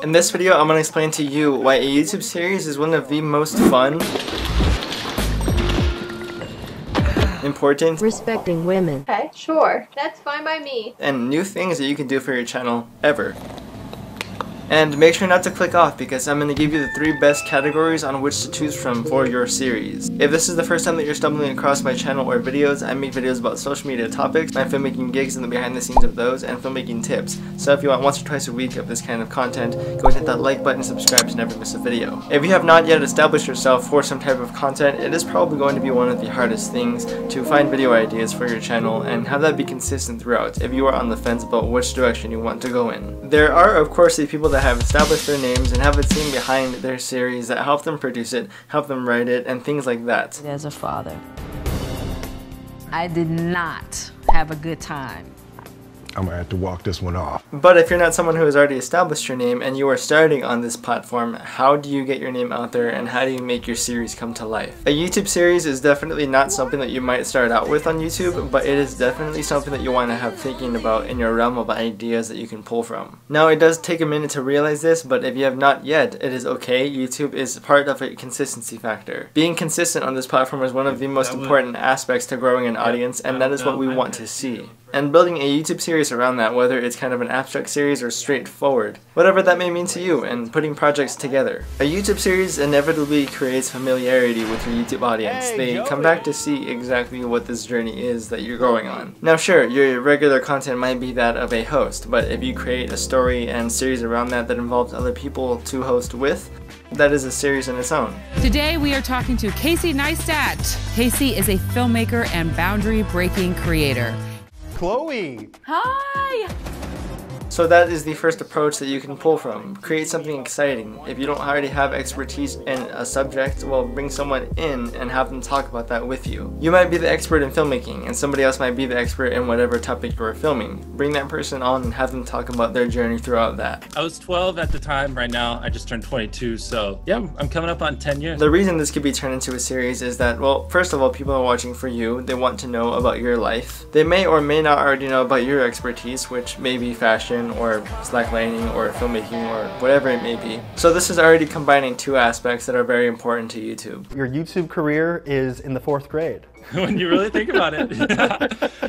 In this video, I'm going to explain to you why a YouTube series is one of the most fun, important, respecting women. Okay, sure. That's fine by me. and new things that you can do for your channel ever. And make sure not to click off because I'm going to give you the 3 best categories on which to choose from for your series. If this is the first time that you're stumbling across my channel or videos, I make videos about social media topics, my filmmaking gigs and the behind the scenes of those, and filmmaking tips. So if you want once or twice a week of this kind of content, go and hit that like button and subscribe to never miss a video. If you have not yet established yourself for some type of content, it is probably going to be one of the hardest things to find video ideas for your channel and have that be consistent throughout if you are on the fence about which direction you want to go in. There are of course the people that have established their names and have a team behind their series that help them produce it, help them write it, and things like that. As a father, I did not have a good time. I'm gonna have to walk this one off. But if you're not someone who has already established your name and you are starting on this platform, how do you get your name out there and how do you make your series come to life? A YouTube series is definitely not something that you might start out with on YouTube, but it is definitely something that you want to have thinking about in your realm of ideas that you can pull from. Now it does take a minute to realize this, but if you have not yet, it is okay. YouTube is part of a consistency factor. Being consistent on this platform is one of the most important aspects to growing an audience, and that is what we want to see. And building a YouTube series around that, whether it's kind of an abstract series or straightforward, whatever that may mean to you, and putting projects together. A YouTube series inevitably creates familiarity with your YouTube audience. They come back to see exactly what this journey is that you're going on. Now sure, your regular content might be that of a host, but if you create a story and series around that that involves other people to host with, that is a series in its own. Today we are talking to Casey Neistat. Casey is a filmmaker and boundary-breaking creator. Chloe! Hi! So that is the first approach that you can pull from. Create something exciting. If you don't already have expertise in a subject, well, bring someone in and have them talk about that with you. You might be the expert in filmmaking and somebody else might be the expert in whatever topic you're filming. Bring that person on and have them talk about their journey throughout that. I was 12 at the time. Right now I just turned 22, so yeah, I'm coming up on 10 years. The reason this could be turned into a series is that, well, first of all, people are watching for you. They want to know about your life. They may or may not already know about your expertise, which may be fashion or slacklining or filmmaking or whatever it may be. So this is already combining 2 aspects that are very important to YouTube. Your YouTube career is in the 4th grade. When you really think about it.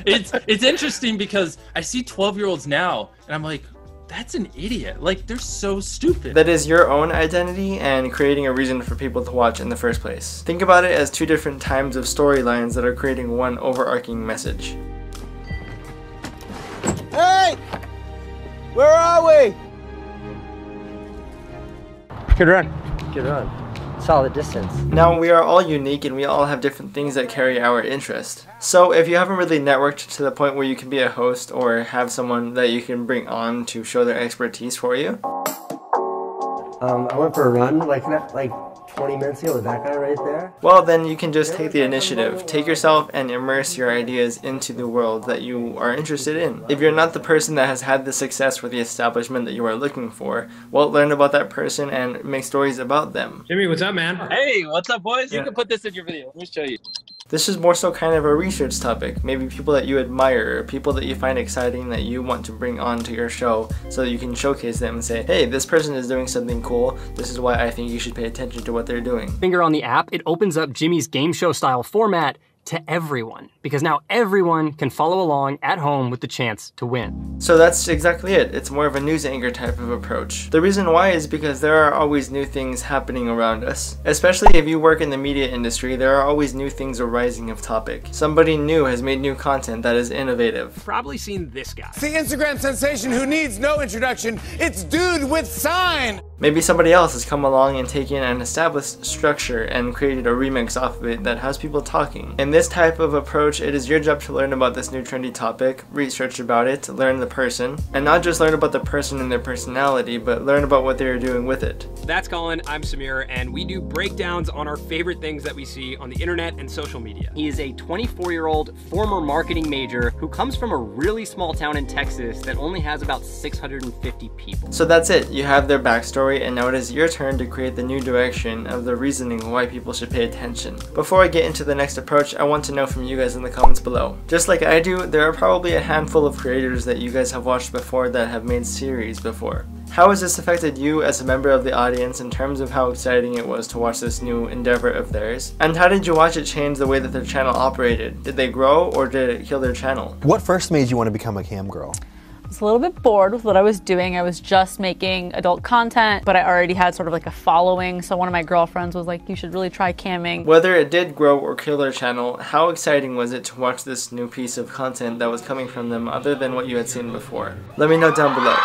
It's interesting because I see 12-year-olds now and I'm like, that's an idiot. Like, they're so stupid. That is your own identity and creating a reason for people to watch in the first place. Think about it as 2 different times of storylines that are creating one overarching message. Hey! Where are we? Good run. Good run. Solid distance. Now, we are all unique and we all have different things that carry our interest. So if you haven't really networked to the point where you can be a host or have someone that you can bring on to show their expertise for you. I went for a run like 20 minutes ago with that guy right there. Well, then you can just take the initiative. Take yourself and immerse your ideas into the world that you are interested in. If you're not the person that has had the success or the establishment that you are looking for, well, learn about that person and make stories about them. Jimmy, what's up, man? Hey, what's up, boys? You can put this in your video. Let me show you. This is more so kind of a research topic. Maybe people that you admire, or people that you find exciting that you want to bring onto your show so that you can showcase them and say, hey, this person is doing something cool. This is why I think you should pay attention to what they're doing. Finger on the app, it opens up Jimmy's game show style format to everyone, because now everyone can follow along at home with the chance to win. So that's exactly it. It's more of a news anchor type of approach. The reason why is because there are always new things happening around us. Especially if you work in the media industry, there are always new things arising of topic. Somebody new has made new content that is innovative. Probably seen this guy. The Instagram sensation who needs no introduction. It's Dude with Sign. Maybe somebody else has come along and taken an established structure and created a remix off of it that has people talking. In this type of approach, it is your job to learn about this new trendy topic, research about it, learn the person, and not just learn about the person and their personality, but learn about what they're doing with it. That's Colin, I'm Samir, and we do breakdowns on our favorite things that we see on the internet and social media. He is a 24-year-old former marketing major who comes from a really small town in Texas that only has about 650 people. So that's it. You have their backstory, and now it is your turn to create the new direction of the reasoning why people should pay attention. Before I get into the next approach, I want to know from you guys in the comments below. Just like I do, there are probably a handful of creators that you guys have watched before that have made series before. How has this affected you as a member of the audience in terms of how exciting it was to watch this new endeavor of theirs? And how did you watch it change the way that their channel operated? Did they grow or did it kill their channel? What first made you want to become a cam girl? I was a little bit bored with what I was doing. I was just making adult content, but I already had sort of like a following. So one of my girlfriends was like, you should really try camming. Whether it did grow or kill their channel, how exciting was it to watch this new piece of content that was coming from them other than what you had seen before? Let me know down below.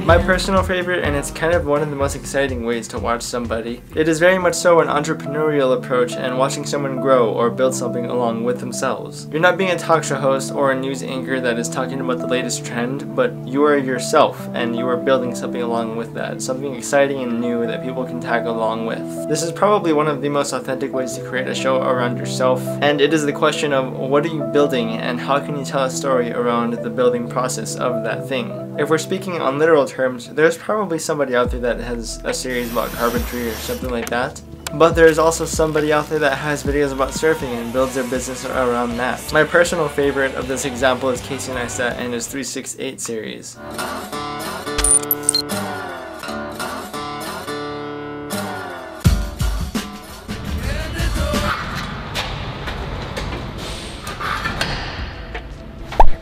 My personal favorite, and it's kind of one of the most exciting ways to watch somebody. It is very much so an entrepreneurial approach and watching someone grow or build something along with themselves. You're not being a talk show host or a news anchor that is talking about the latest trend, but you are yourself and you are building something along with that, something exciting and new that people can tag along with. This is probably one of the most authentic ways to create a show around yourself, and it is the question of what are you building and how can you tell a story around the building process of that thing. If we're speaking on literal terms, there's probably somebody out there that has a series about carpentry or something like that. But there's also somebody out there that has videos about surfing and builds their business around that. My personal favorite of this example is Casey Neistat and his 368 series.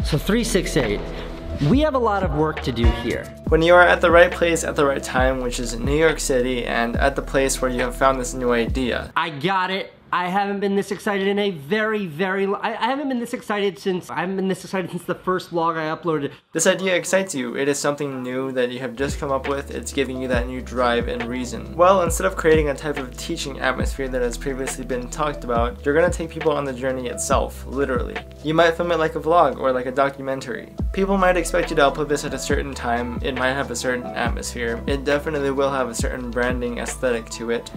So 368. We have a lot of work to do here. When you are at the right place at the right time, which is New York City, and at the place where you have found this new idea. I got it. I haven't been this excited in a very I haven't been this excited since the first vlog I uploaded. This idea excites you. It is something new that you have just come up with. It's giving you that new drive and reason. Well, instead of creating a type of teaching atmosphere that has previously been talked about, you're gonna take people on the journey itself, literally. You might film it like a vlog or like a documentary. People might expect you to upload this at a certain time. It might have a certain atmosphere. It definitely will have a certain branding aesthetic to it.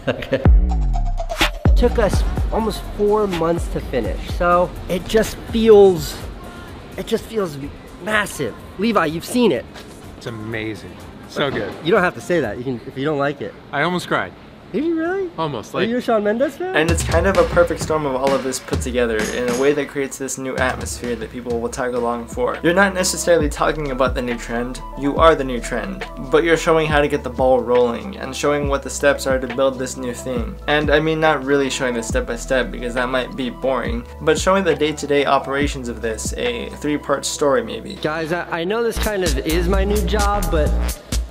Okay. It took us almost 4 months to finish, so it just feels massive. Levi, you've seen it. It's amazing. So good. You don't have to say that. You can if you don't like it. I almost cried. Did you really? Almost. Are you a Shawn Mendes fan? And it's kind of a perfect storm of all of this put together in a way that creates this new atmosphere that people will tag along for. You're not necessarily talking about the new trend, you are the new trend, but you're showing how to get the ball rolling and showing what the steps are to build this new thing. And I mean not really showing the step by step because that might be boring, but showing the day-to-day operations of this, a 3-part story maybe. Guys, I know this kind of is my new job, but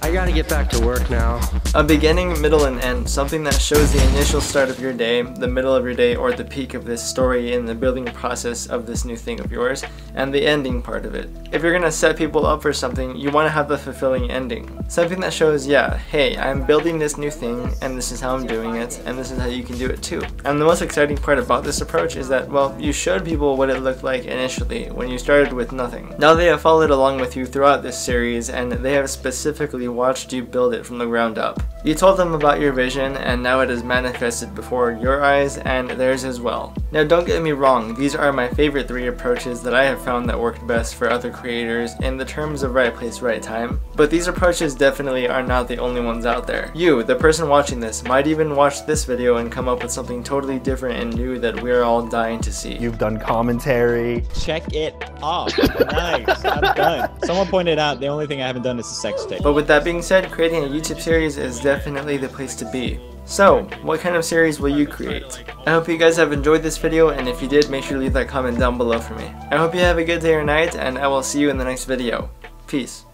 I gotta get back to work now. A beginning, middle, and end. Something that shows the initial start of your day, the middle of your day, or the peak of this story in the building process of this new thing of yours, and the ending part of it. If you're gonna set people up for something, you wanna have the fulfilling ending. Something that shows, yeah, hey, I'm building this new thing, and this is how I'm doing it, and this is how you can do it too. And the most exciting part about this approach is that, well, you showed people what it looked like initially, when you started with nothing. Now they have followed along with you throughout this series, and they have specifically watched you build it from the ground up. You told them about your vision, and now it is manifested before your eyes and theirs as well. Now don't get me wrong, these are my favorite 3 approaches that I have found that worked best for other creators in the terms of right place, right time. But these approaches definitely are not the only ones out there. You, the person watching this, might even watch this video and come up with something totally different and new that we're all dying to see. You've done commentary. Check it off. Nice, I'm done. Someone pointed out the only thing I haven't done is a sex tape. But with that being said, creating a YouTube series is definitely the place to be. So, what kind of series will you create? I hope you guys have enjoyed this video, and if you did, make sure to leave that comment down below for me. I hope you have a good day or night, and I will see you in the next video. Peace.